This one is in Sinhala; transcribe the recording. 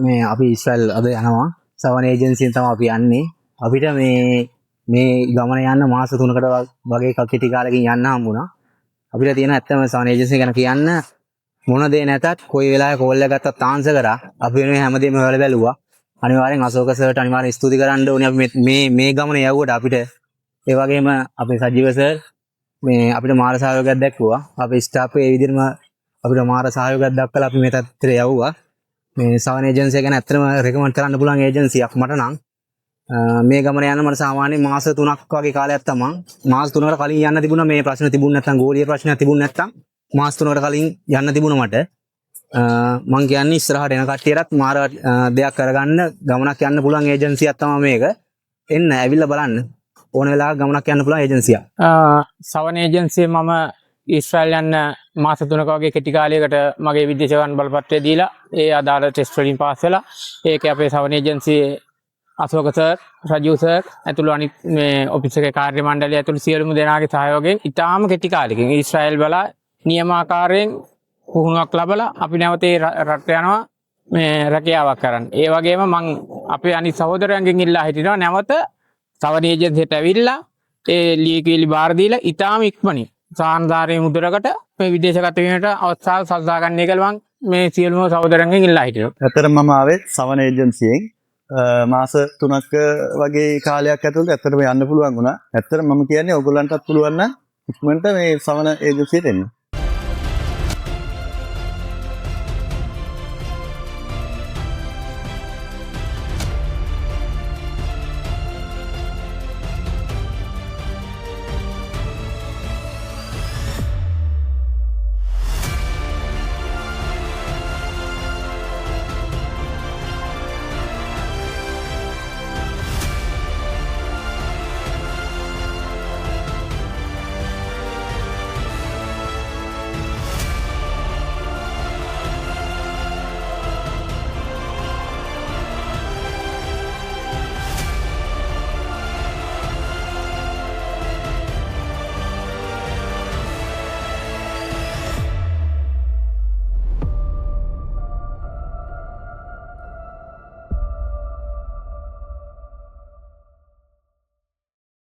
මේ අපි ඉස්රායල් අද යනවා සවන් ඒජන්සියෙන් තමයි අපි යන්නේ. අපිට මේ ගමන යන්න මාස 3කට වගේ කෙටි කාලෙකින් යන්න හම්බුණා. අපිට තියෙන ඇත්තම සවන් ඒජන්සි ගැන කියන්න මොන දේ නැතත් කොයි වෙලාවෙ කෝල් එක ගත්තත් ආන්සර් කරා. අපි වෙනුවෙන් හැමදේම හොයලා බැලුවා. අනිවාර්යෙන් අශෝක සර්ට අනිවාර්යෙන් ස්තුති කරන්න ඕනේ. අපි මේ ගමන යවුවට අපිට ඒ වගේම අපේ සජීව සර් මේ අපිට මාර සහයෝගයක් දැක්වුවා. අපේ ස්ටාෆ් ඒ විදිහටම අපිට මාර සහයෝගයක් දක්වලා අපි මේ තත්ත්වයට යවුවා. මේ සවන් ඒජන්සි එක ගැන ඇත්තටම රෙකමන්ඩ් කරන්න පුළුවන් ඒජන්සියක් මට නම්. මේ ගමන යන්න මට සාමාන්‍යයෙන් මාස 3ක් වගේ කාලයක් තමයි. මාස 3කට කලින් යන්න තිබුණා මේ ප්‍රශ්න තිබුණ නැත්නම් ගෝලීය ප්‍රශ්නයක් තිබුණ නැත්නම් මාස 3කට කලින් යන්න තිබුණා මට. මං කියන්නේ ඉස්සරහට එන කට්ටියටත් මාර දෙයක් කරගන්න ගමනක් යන්න පුළුවන් ඒජන්සියක් තමයි මේක. එන්න ඇවිල්ලා බලන්න. ඕන වෙලාවක ගමනක් යන්න පුළුවන් ඒජන්සියක්. සවන් ඒජන්සිය මම ඊශ්‍රායල් යන්න මාස 3ක වගේ කෙටි කාලයකට මගේ විදේශගමන් බලපත්‍රය දීලා ඒ අදාළ ටෙස්ට් වලින් පාස් වෙලා ඒකේ අපේ සවන් ඒජන්සියේ අශෝක සර්, රජු සර් ඇතුළු අනිත් මේ ඔෆිස් එකේ කාර්ය මණ්ඩලය ඇතුළු සියලුම දෙනාගේ සහයෝගයෙන් ඉතාම කෙටි කාලෙකින් ඊශ්‍රායල් බලා නියමාකාරයෙන් පුහුණුවක් ලැබලා අපි නැවත රට යනවා මේ රැකියාවක් කරන්න. ඒ වගේම මම අපේ අනිත් සහෝදරයන්ගෙන් ඉල්ලා හිටිනවා නැවත සවන් ඒජන්සියට ඇවිල්ලා ඒ ලියකියලි බාර දීලා ඉතාම ඉක්මනින් සාන්දාරයේ මුදලකට මේ විදේශගත වීමට අවස්ථාව සලසා ගන්න එක මම මේ සියලුම සහෝදරයන්ගෙන් ඉල්ලා හිටිනවා. ඇත්තටම මම ආවේ සවන් ඒජන්සියෙන් මාස 3ක වගේ කාලයක් ඇතුළත ඇත්තටම යන්න පුළුවන් වුණා. ඇත්තටම මම කියන්නේ ඔයගොල්ලන්ටත් පුළුවන් නම් ඉක්මනට මේ සවන් ඒජන්සියට එන්න.